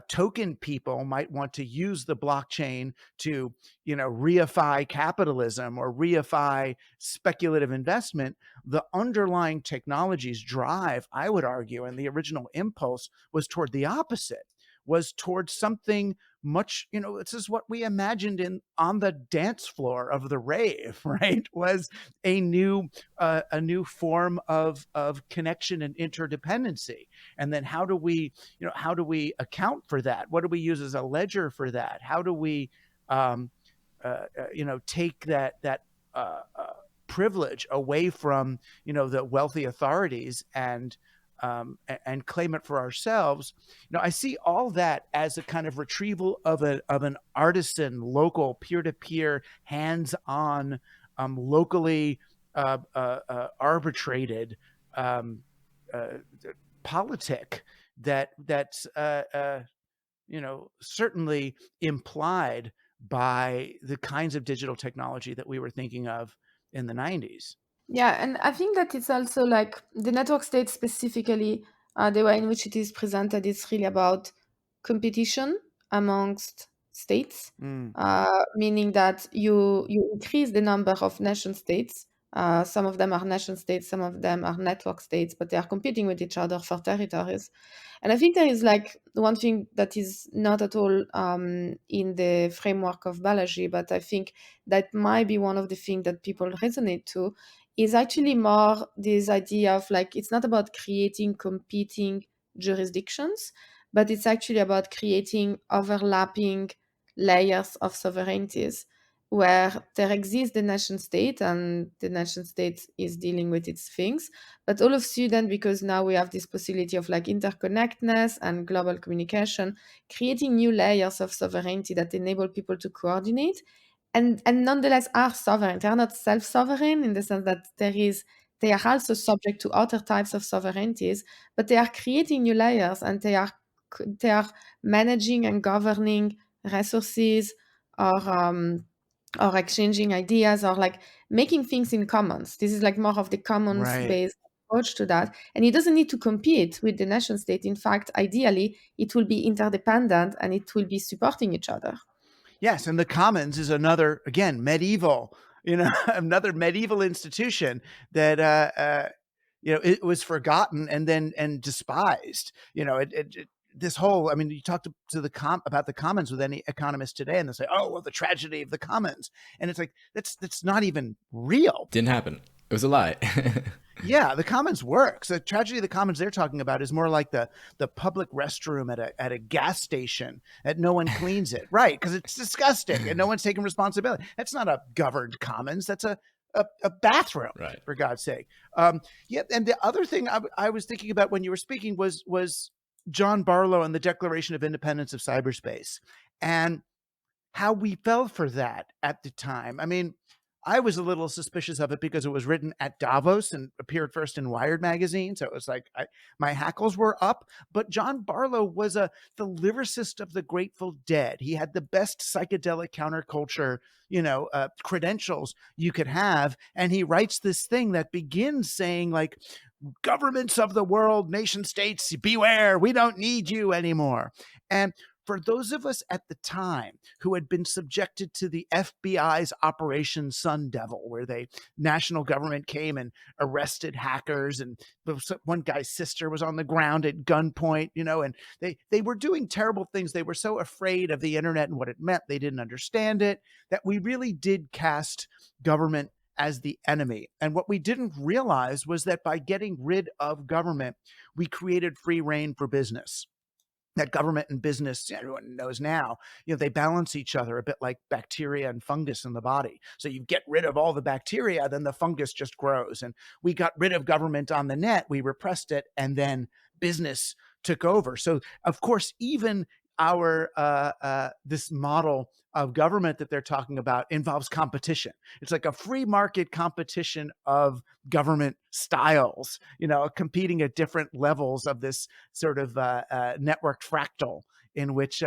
token people might want to use the blockchain to reify capitalism or reify speculative investment, the underlying technology's drive, I would argue, and the original impulse was toward the opposite, was towards something much, this is what we imagined on the dance floor of the rave, right? Was a new form of connection and interdependency. And then how do we account for that? What do we use as a ledger for that? How do we take that privilege away from the wealthy authorities and claim it for ourselves? I see all that as a kind of retrieval of an artisan, local, peer-to-peer, hands-on, locally arbitrated politic that's certainly implied by the kinds of digital technology that we were thinking of in the 90s. Yeah, and I think that it's also like the network state specifically, the way in which it is presented is really about competition amongst states, meaning that you increase the number of nation states. Some of them are nation states, some of them are network states, but they are competing with each other for territories. And I think there is like one thing that is not at all in the framework of Balaji, but I think that might be one of the things that people resonate to, is actually more this idea of like, it's not about creating competing jurisdictions, but it's actually about creating overlapping layers of sovereignties where there exists the nation state and the nation state is dealing with its things. But all of a sudden, because now we have this possibility of like interconnectedness and global communication, creating new layers of sovereignty that enable people to coordinate and nonetheless are sovereign. They are not self-sovereign in the sense that they are also subject to other types of sovereignties, but they are creating new layers and they are managing and governing resources or exchanging ideas or like making things in commons. This is like more of the commons-based approach to that. And it doesn't need to compete with the nation state. In fact, ideally, it will be interdependent and it will be supporting each other. Yes, and the commons is another, again, medieval, another medieval institution that it was forgotten and despised. This whole, I mean, you talk about the commons with any economist today, and they'll say, "Oh, well, the tragedy of the commons," and it's like that's not even real. Didn't happen. It was a lie. Yeah, the commons works. The tragedy of the commons they're talking about is more like the public restroom at a gas station that no one cleans it, right? Because it's disgusting and no one's taking responsibility. That's not a governed commons. That's a bathroom, right? For God's sake. Yeah, and the other thing I was thinking about when you were speaking was John Barlow and the Declaration of Independence of Cyberspace, and how we fell for that at the time. I mean, I was a little suspicious of it because it was written at Davos and appeared first in Wired magazine. So it was like my hackles were up. But John Barlow was the lyricist of the Grateful Dead. He had the best psychedelic counterculture, credentials you could have. And he writes this thing that begins saying like, governments of the world, nation states, beware, we don't need you anymore. And for those of us at the time who had been subjected to the FBI's Operation Sun Devil, where the national government came and arrested hackers, and one guy's sister was on the ground at gunpoint, and they were doing terrible things. They were so afraid of the internet and what it meant, they didn't understand it, that we really did cast government as the enemy. And what we didn't realize was that by getting rid of government, we created free reign for business. That government and business, everyone knows now, they balance each other a bit like bacteria and fungus in the body. So you get rid of all the bacteria, then the fungus just grows. And we got rid of government on the net, we repressed it, and then business took over. So of course, even our this model of government that they're talking about involves competition. It's like a free market competition of government styles, competing at different levels of this sort of networked fractal in which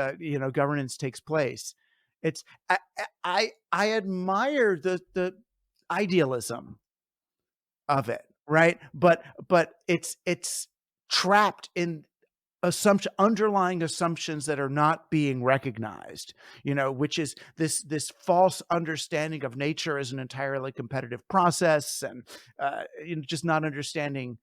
governance takes place. It's I admire the idealism of it, right? But it's trapped in underlying assumptions that are not being recognized, which is this false understanding of nature as an entirely competitive process, and just not understanding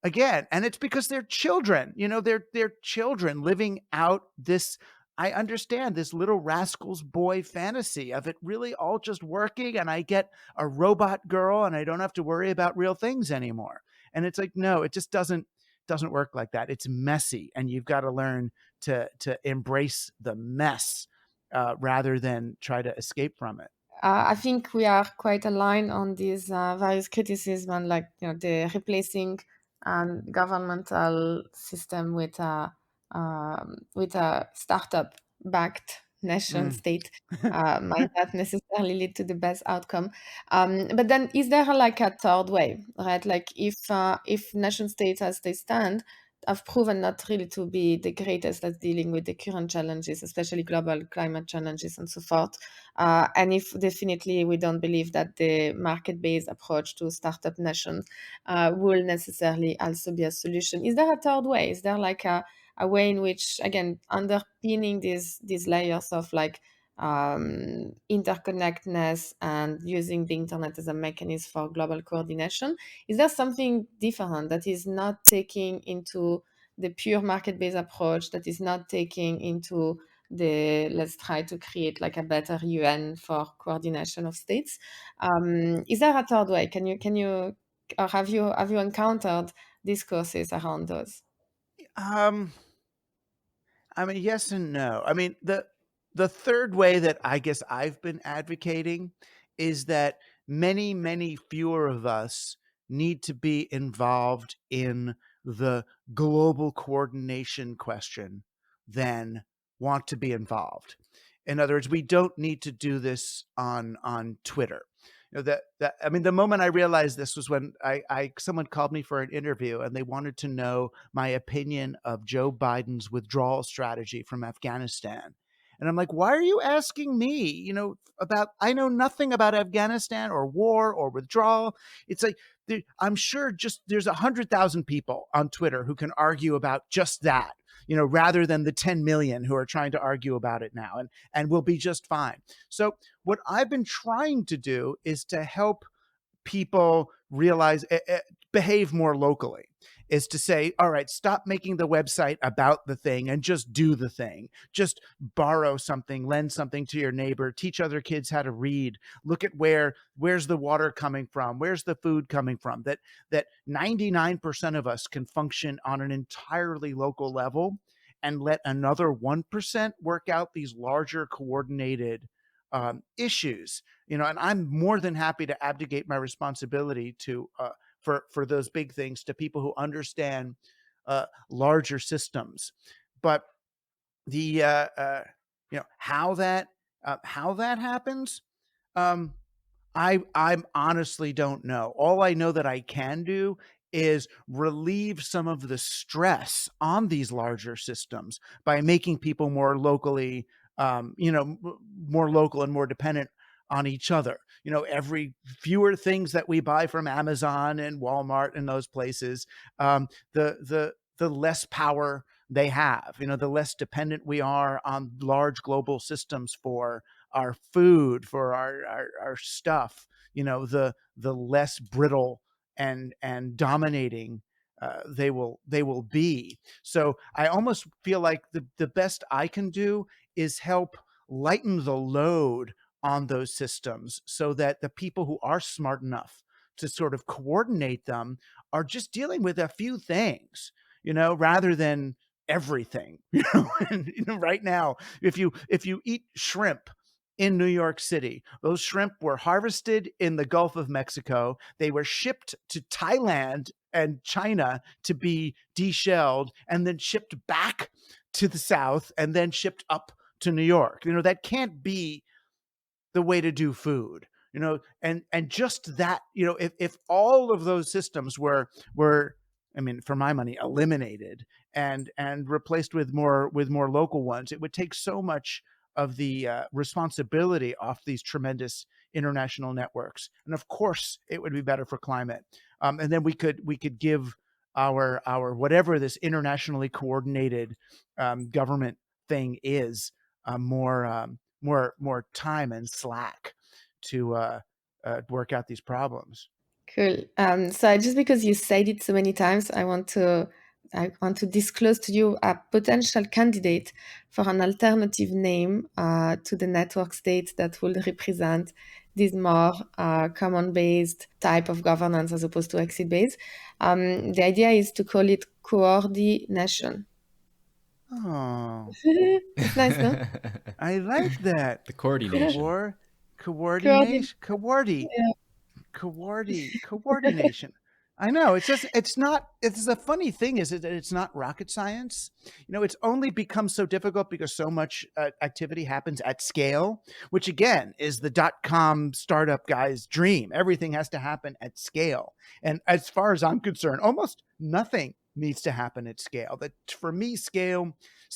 again. And it's because they're children, they're children living out this. I understand this little rascal's boy fantasy of it really all just working, and I get a robot girl and I don't have to worry about real things anymore. And it's like, no, it just doesn't work like that. It's messy, and you've got to learn to embrace the mess rather than try to escape from it. I think we are quite aligned on these various criticisms, and the replacing governmental system with a startup backed nation state might not necessarily lead to the best outcome. But then, is there a third way, right? Like if nation states as they stand have proven not really to be the greatest at dealing with the current challenges, especially global climate challenges and so forth. And if definitely we don't believe that the market-based approach to startup nations will necessarily also be a solution. Is there a third way? Is there a way in which, again, underpinning these layers of interconnectedness and using the internet as a mechanism for global coordination, is there something different that is not taking into the pure market-based approach, that is not taking into the let's try to create a better UN for coordination of states? Is there a third way? Can you or have you encountered discourses around those? Yes and no. The third way that I guess I've been advocating is that many, many fewer of us need to be involved in the global coordination question than want to be involved. In other words, we don't need to do this on Twitter. The moment I realized this was when someone called me for an interview, and they wanted to know my opinion of Joe Biden's withdrawal strategy from Afghanistan. And I'm like, why are you asking me, I know nothing about Afghanistan or war or withdrawal. It's like, I'm sure there's 100,000 people on Twitter who can argue about just that, rather than the 10 million who are trying to argue about it now, and we'll be just fine. So what I've been trying to do is to help people realize, behave more locally, is to say, all right, stop making the website about the thing and just do the thing. Just borrow something, lend something to your neighbor, teach other kids how to read, look at where's the water coming from, where's the food coming from, that 99% of us can function on an entirely local level, and let another 1% work out these larger coordinated issues, and I'm more than happy to abdicate my responsibility to for those big things to people who understand larger systems. But the how that happens, I honestly don't know. All I know that I can do is relieve some of the stress on these larger systems by making people more locally, more local and more dependent on each other. Every fewer things that we buy from Amazon and Walmart and those places, the less power they have. The less dependent we are on large global systems for our food, for our stuff, the less brittle and dominating they will be. So I almost feel like the best I can do is help lighten the load on those systems so that the people who are smart enough to sort of coordinate them are just dealing with a few things, rather than everything. And right now, if you eat shrimp in New York City, those shrimp were harvested in the Gulf of Mexico. They were shipped to Thailand and China to be deshelled, and then shipped back to the South, and then shipped up to New York. That can't be the way to do food. And just that, if all of those systems were, I mean, for my money, eliminated and replaced with more local ones, it would take so much of the responsibility off these tremendous international networks. And of course, it would be better for climate. And then we could give our whatever this internationally coordinated government thing is more time and slack to work out these problems. Cool. So just because you said it so many times, I want to disclose to you a potential candidate for an alternative name to the network state that will represent this more common-based type of governance as opposed to exit-based. The idea is to call it coordination. Oh, It's nice, no? I like that. The coordination. Coordination. Coordination. I know. It's the funny thing is that it's not rocket science. It's only become so difficult because so much activity happens at scale, which again is the .com startup guy's dream. Everything has to happen at scale. And as far as I'm concerned, almost nothing needs to happen at scale. That for me, scale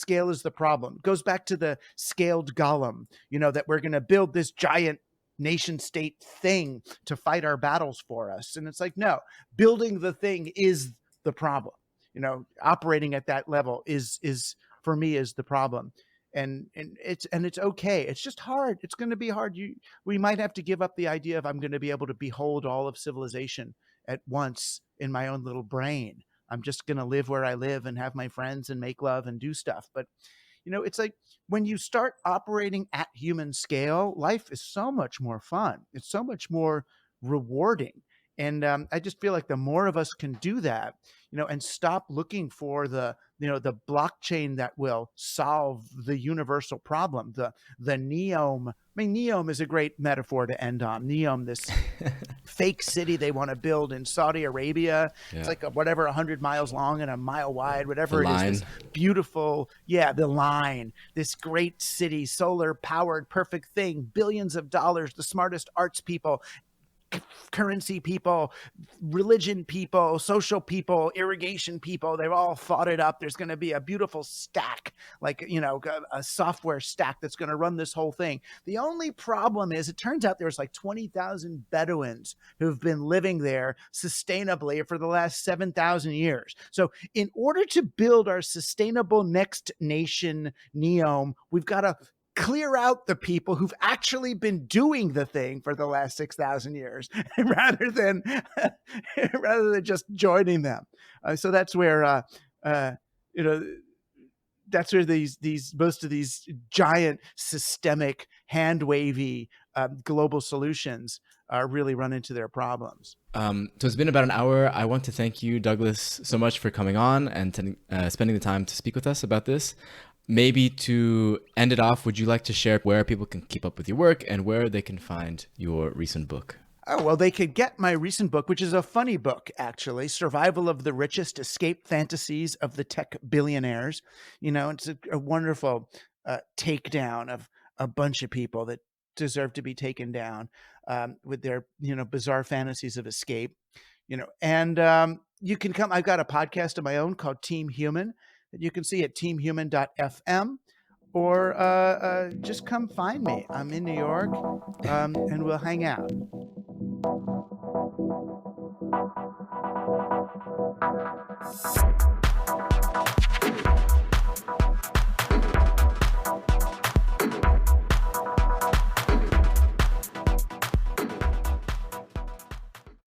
is the problem. It goes back to the scaled golem, that we're going to build this giant nation state thing to fight our battles for us. And it's like, no, building the thing is the problem. Operating at that level is for me is the problem. And it's okay. It's just hard. It's going to be hard. We might have to give up the idea of I'm going to be able to behold all of civilization at once in my own little brain. I'm just going to live where I live and have my friends and make love and do stuff. But it's like when you start operating at human scale, life is so much more fun. It's so much more rewarding. And I just feel like the more of us can do that, and stop looking for the blockchain that will solve the universal problem, the Neom. I mean, Neom is a great metaphor to end on. Neom, this fake city they want to build in Saudi Arabia. Yeah. It's like 100 miles long and a mile wide, whatever it is. This beautiful, the line, this great city, solar powered, perfect thing, billions of dollars, the smartest arts people, currency people, religion people, social people, irrigation people, they've all thought it up. There's going to be a beautiful stack, like, a software stack that's going to run this whole thing. The only problem is it turns out there's like 20,000 Bedouins who've been living there sustainably for the last 7,000 years. So in order to build our sustainable next nation Neom, we've got to clear out the people who've actually been doing the thing for the last 6,000 years rather than just joining them. So that's where, that's where these most of these giant systemic hand wavy global solutions really run into their problems. So it's been about an hour. I want to thank you, Douglas, so much for coming on and spending the time to speak with us about this. Maybe to end it off, would you like to share where people can keep up with your work and where they can find your recent book? Oh, well, they could get my recent book, which is a funny book, actually, Survival of the Richest, Escape Fantasies of the Tech Billionaires. It's a wonderful takedown of a bunch of people that deserve to be taken down with their, bizarre fantasies of escape. And you can come. I've got a podcast of my own called Team Human that you can see at teamhuman.fm, or just come find me. I'm in New York, and we'll hang out.